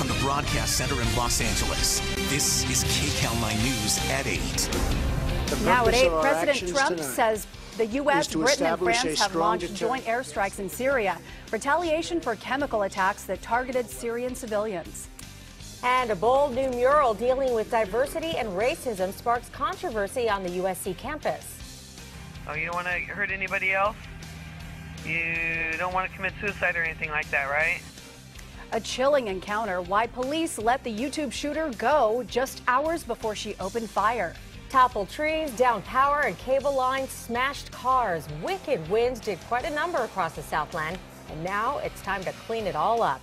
from the broadcast center in Los Angeles, this is KCAL9 News at 8. Now at 8, President Trump says the U.S., Britain, and France have launched joint airstrikes in Syria, retaliation for chemical attacks that targeted Syrian civilians. And a bold new mural dealing with diversity and racism sparks controversy on the USC campus. Oh, you don't want to hurt anybody else? You don't want to commit suicide or anything like that, right? A chilling encounter, why police let the YouTube shooter go just hours before she opened fire. Toppled trees, down power and cable lines, smashed cars. Wicked winds did quite a number across the Southland, and now it's time to clean it all up.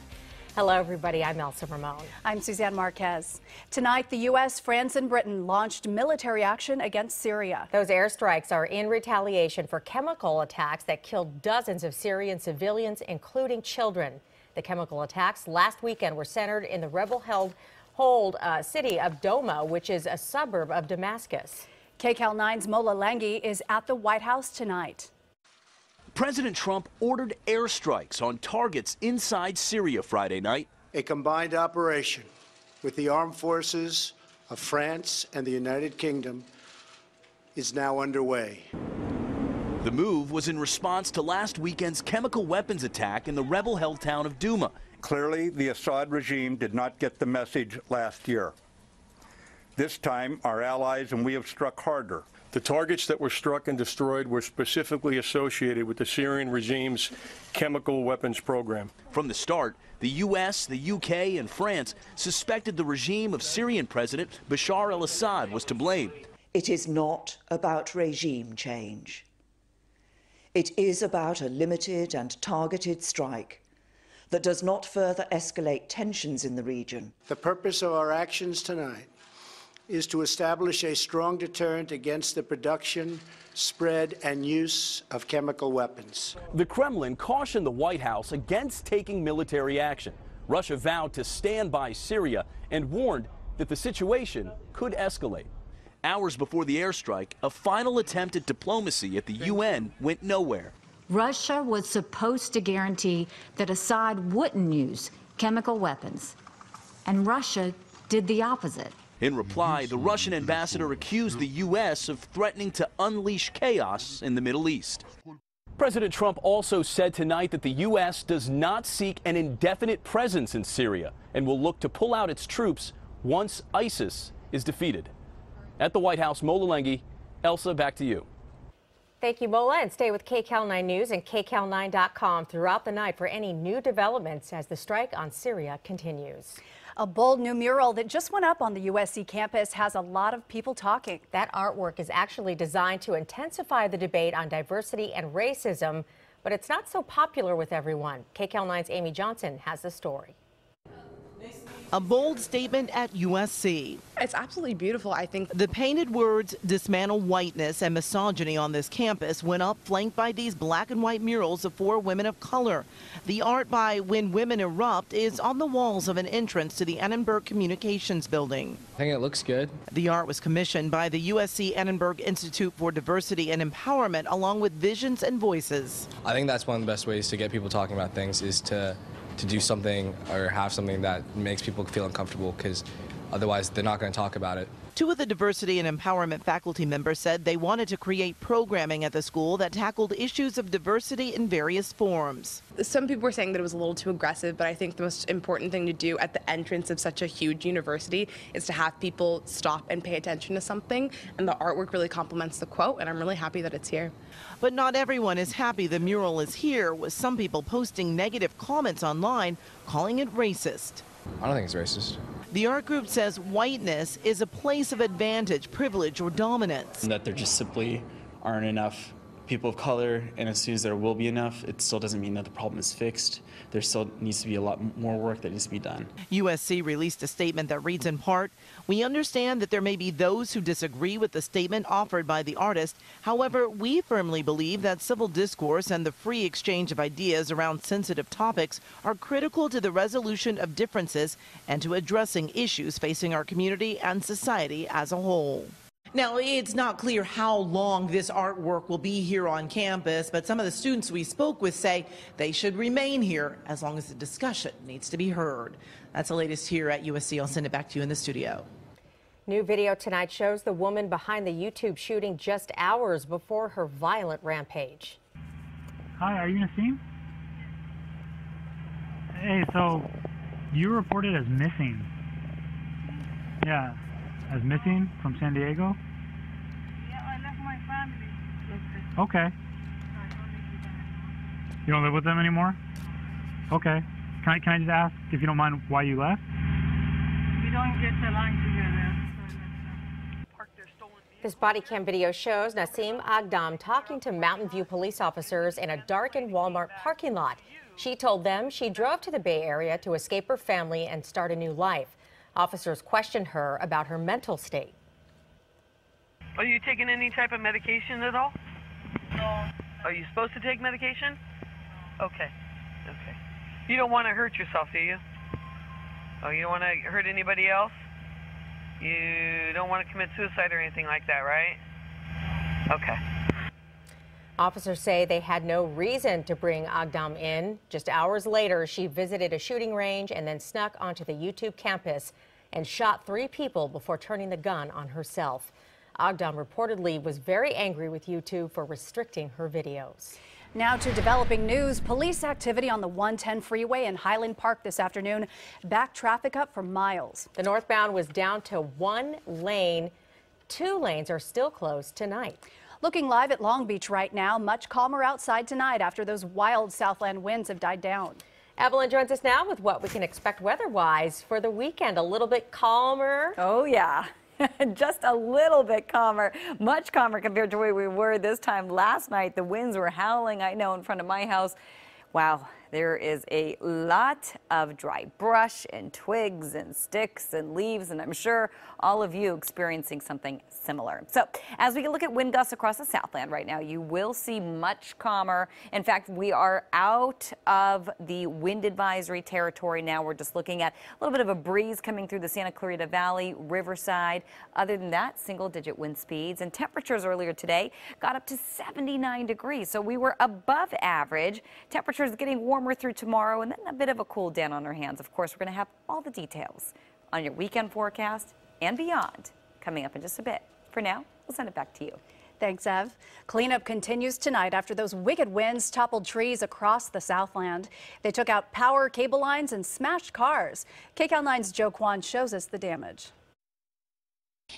Hello, everybody. I'm Elsa Ramon. I'm Suzanne Marquez. Tonight, the U.S., France, and Britain launched military action against Syria. Those airstrikes are in retaliation for chemical attacks that killed dozens of Syrian civilians, including children. The chemical attacks last weekend were centered in the rebel-held city of Douma, which is a suburb of Damascus. KCAL9's Mola Lenghi is at the White House tonight. President Trump ordered airstrikes on targets inside Syria Friday night. A combined operation with the armed forces of France and the United Kingdom is now underway. The move was in response to last weekend's chemical weapons attack in the rebel-held town of Douma. Clearly, the Assad regime did not get the message last year. This time, our allies and we have struck harder. The targets that were struck and destroyed were specifically associated with the Syrian regime's chemical weapons program. From the start, the U.S., the U.K., and France suspected the regime of Syrian President Bashar al-Assad was to blame. It is not about regime change. It is about a limited and targeted strike that does not further escalate tensions in the region. The purpose of our actions tonight is to establish a strong deterrent against the production, spread, and use of chemical weapons. The Kremlin cautioned the White House against taking military action. Russia vowed to stand by Syria and warned that the situation could escalate. Hours before the airstrike, a final attempt at diplomacy at the UN went nowhere. Russia was supposed to guarantee that Assad wouldn't use chemical weapons, and Russia did the opposite. In reply, the Russian ambassador accused the U.S. of threatening to unleash chaos in the Middle East. President Trump also said tonight that the U.S. does not seek an indefinite presence in Syria and will look to pull out its troops once ISIS is defeated. At the White House, Mola Lenghi. Elsa, back to you. Thank you, Mola, and stay with KCAL9 News and KCAL9.com throughout the night for any new developments as the strike on Syria continues. A bold new mural that just went up on the USC campus has a lot of people talking. That artwork is actually designed to intensify the debate on diversity and racism, but it's not so popular with everyone. KCAL9's Amy Johnson has the story. A bold statement at USC. It's absolutely beautiful, I think. The painted words, dismantle whiteness and misogyny on this campus went up flanked by these black and white murals of 4 women of color. The art by When Women Erupt is on the walls of an entrance to the Annenberg Communications Building. I think it looks good. The art was commissioned by the USC Annenberg Institute for Diversity and Empowerment along with Visions and Voices. I think that's one of the best ways to get people talking about things is to do something or have something that makes people feel uncomfortable, because otherwise they're not going to talk about it. 2 of the diversity and empowerment faculty members said they wanted to create programming at the school that tackled issues of diversity in various forms. Some people were saying that it was a little too aggressive, but I think the most important thing to do at the entrance of such a huge university is to have people stop and pay attention to something, and the artwork really complements the quote, and I'm really happy that it's here. But not everyone is happy the mural is here, with some people posting negative comments online, calling it racist. I don't think it's racist. The art group says whiteness is a place of advantage, privilege, or dominance. That there just simply aren't enough people of color, and as soon as there will be enough, it still doesn't mean that the problem is fixed. There still needs to be a lot more work that needs to be done. USC released a statement that reads in part, "We understand that there may be those who disagree with the statement offered by the artist. However, we firmly believe that civil discourse and the free exchange of ideas around sensitive topics are critical to the resolution of differences and to addressing issues facing our community and society as a whole." Now, it's not clear how long this artwork will be here on campus, but some of the students we spoke with say they should remain here as long as the discussion needs to be heard. That's the latest here at USC. I'll send it back to you in the studio. New video tonight shows the woman behind the YouTube shooting just hours before her violent rampage. Hi, are you Nassim? Hey, so you were reported as missing. Yeah, as missing from San Diego? Yeah, I left my family. Okay. You don't live with them anymore? Okay. Can I just ask, if you don't mind, why you left? We don't get along together. This body cam video shows Nassim Agdam talking to Mountain View police officers in a darkened Walmart parking lot. She told them she drove to the Bay Area to escape her family and start a new life. Officers questioned her about her mental state. Are you taking any type of medication at all? No. Are you supposed to take medication? Okay. Okay. You don't want to hurt yourself, do you? Oh, you don't want to hurt anybody else? You don't want to commit suicide or anything like that, right? Okay. Officers say they had no reason to bring Agdam in. Just hours later, she visited a shooting range and then snuck onto the YouTube campus and shot 3 people before turning the gun on herself. Agdam reportedly was very angry with YouTube for restricting her videos. Now to developing news. Police activity on the 110 freeway in Highland Park this afternoon backed traffic up for miles. The northbound was down to 1 lane. 2 lanes are still closed tonight. Looking live at Long Beach right now, much calmer outside tonight after those wild Southland winds have died down. Evelyn joins us now with what we can expect weather-wise for the weekend. A little bit calmer. Oh, yeah. Just a little bit calmer, much calmer compared to where we were this time last night. The winds were howling, I know, in front of my house. Wow, there is a lot of dry brush and twigs and sticks and leaves, and I'm sure all of you experiencing something similar. So as we look at wind gusts across the Southland right now, you will see much calmer. In fact, we are out of the wind advisory territory now. We're just looking at a little bit of a breeze coming through the Santa Clarita Valley, Riverside. Other than that, single-digit wind speeds, and temperatures earlier today got up to 79 degrees. So we were above average. Temperatures getting warmer through tomorrow, and then a bit of a cool down on our hands. Of course, we're going to have all the details on your weekend forecast and beyond coming up in just a bit. For now, we'll send it back to you. Thanks, Ev. Cleanup continues tonight after those wicked winds toppled trees across the Southland. They took out power cable lines and smashed cars. KCAL9's Joe Kwan shows us the damage.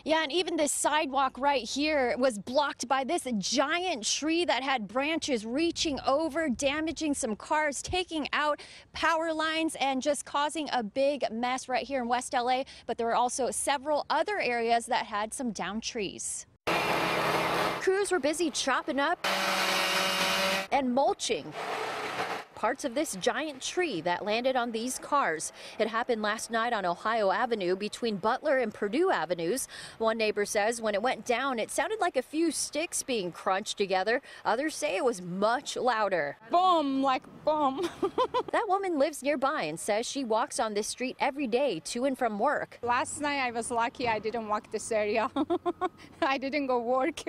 Yeah, and even this sidewalk right here was blocked by this giant tree that had branches reaching over, damaging some cars, taking out power lines, and just causing a big mess right here in West LA. But there were also several other areas that had some downed trees. Crews were busy chopping up and mulching parts of this giant tree that landed on these cars. It happened last night on Ohio Avenue between Butler and Purdue Avenues. One neighbor says when it went down, it sounded like a few sticks being crunched together. Others say it was much louder. Boom, like boom. That woman lives nearby and says she walks on this street every day to and from work. Last night I was lucky I didn't walk this area. I didn't go work.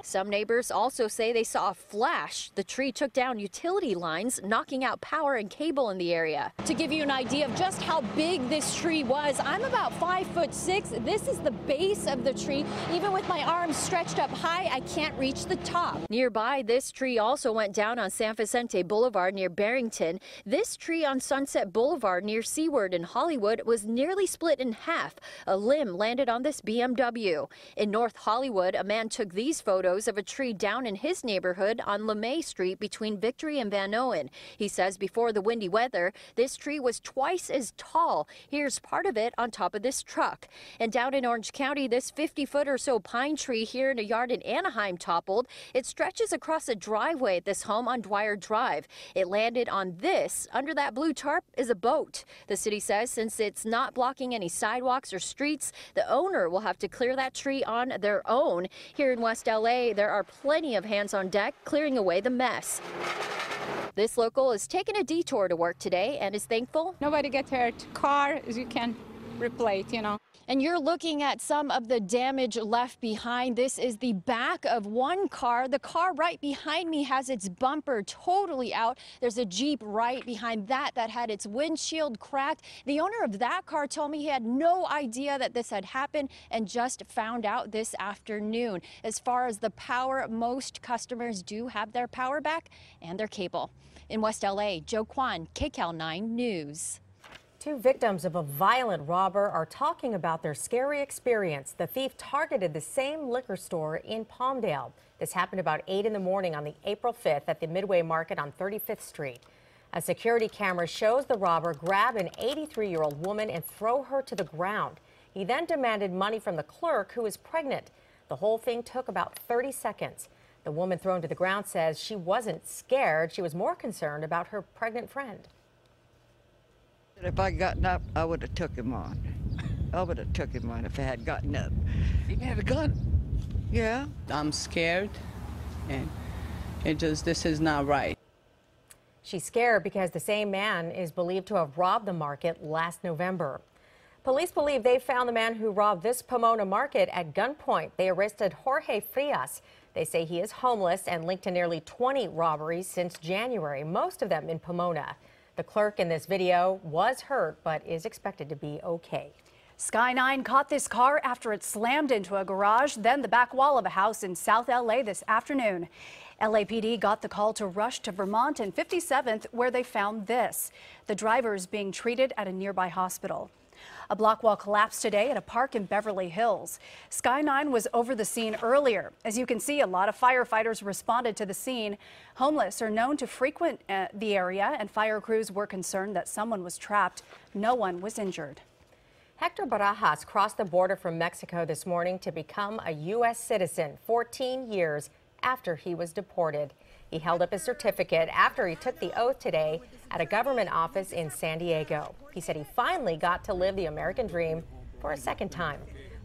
Some neighbors also say they saw a flash. The tree took down utility lines, knocking out power and cable in the area. To give you an idea of just how big this tree was, I'm about 5'6". This is the base of the tree. Even with my arms stretched up high, I can't reach the top. Nearby, this tree also went down on San Vicente Boulevard near Barrington. This tree on Sunset Boulevard near Seaward in Hollywood was nearly split in half. A limb landed on this BMW. In North Hollywood, a man took these photos of a tree down in his neighborhood on LeMay Street between Victory and Van Owen. He says before the windy weather, this tree was twice as tall. Here's part of it on top of this truck. And down in Orange County, this 50-foot or so pine tree here in a yard in Anaheim toppled. It stretches across a driveway at this home on Dwyer Drive. It landed on this. Under that blue tarp is a boat. The city says since it's not blocking any sidewalks or streets, the owner will have to clear that tree on their own. Here in West LA, there are plenty of hands on deck clearing away the mess. This local is taking a detour to work today and is thankful nobody get hurt. Car, as you can replate, you know. And you're looking at some of the damage left behind. This is the back of one car. The car right behind me has its bumper totally out. There's a Jeep right behind that had its windshield cracked. The owner of that car told me he had no idea that this had happened and just found out this afternoon. As far as the power, most customers do have their power back and their cable. In West LA, Joe Kwan, KCAL9 News. 2 victims of a violent robber are talking about their scary experience. The thief targeted the same liquor store in Palmdale. This happened about 8 in the morning on the April 5th at the Midway Market on 35th Street. A security camera shows the robber grab an 83-year-old woman and throw her to the ground. He then demanded money from the clerk, who is pregnant. The whole thing took about 30 seconds. The woman thrown to the ground says she wasn't scared. She was more concerned about her pregnant friend. If I'd gotten up, I would have took him on. I would have took him on if I had gotten up. He had a gun. Yeah. I'm scared, and this is not right. She's scared because the same man is believed to have robbed the market last November. Police believe they found the man who robbed this Pomona market at gunpoint. They arrested Jorge Frias. They say he is homeless and linked to nearly 20 robberies since January, most of them in Pomona. The clerk in this video was hurt, but is expected to be okay. Sky 9 caught this car after it slammed into a garage, then the back wall of a house in South LA this afternoon. LAPD got the call to rush to Vermont and 57th, where they found this. The driver is being treated at a nearby hospital. A block wall collapsed today at a park in Beverly Hills. Sky 9 was over the scene earlier. As you can see, a lot of firefighters responded to the scene. Homeless are known to frequent the area, and fire crews were concerned that someone was trapped. No one was injured. Hector Barajas crossed the border from Mexico this morning to become a U.S. citizen 14 years after he was deported. He held up his certificate after he took the oath today at a government office in San Diego. He said he finally got to live the American dream for a second time.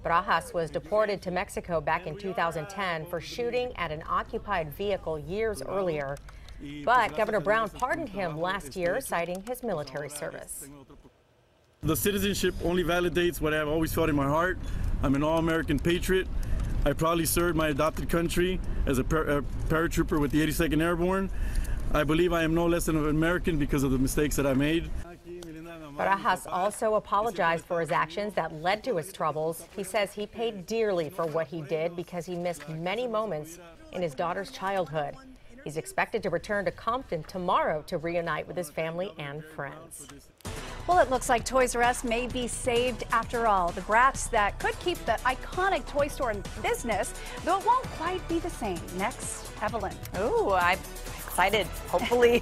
Barajas was deported to Mexico back in 2010 for shooting at an occupied vehicle years earlier. But Governor Brown pardoned him last year, citing his military service. The citizenship only validates what I've always felt in my heart. I'm an all-American patriot. I proudly served my adopted country as a paratrooper with the 82nd Airborne. I believe I am no less than an American because of the mistakes that I made. Barajas also apologized for his actions that led to his troubles. He says he paid dearly for what he did because he missed many moments in his daughter's childhood. He's expected to return to Compton tomorrow to reunite with his family and friends. Well, it looks like Toys R Us may be saved after all. The grats that could keep the iconic toy store in business, though it won't quite be the same. Next, Evelyn. Ooh, I'm excited. Hopefully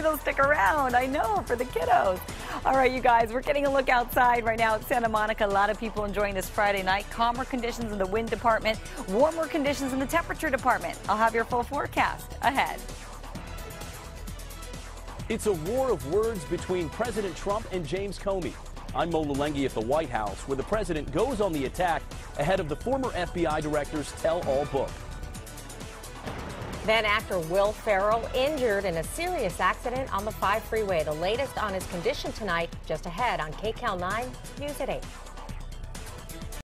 they'll stick around. I know, for the kiddos. All right, you guys, we're getting a look outside right now at Santa Monica. A lot of people enjoying this Friday night. Calmer conditions in the wind department, warmer conditions in the temperature department. I'll have your full forecast ahead. It's a war of words between President Trump and James Comey. I'm Mo Lulengi at the White House, where the president goes on the attack ahead of the former FBI director's tell-all book. Then actor Will Ferrell injured in a serious accident on the 5 freeway. The latest on his condition tonight, just ahead on KCAL9 News at 8.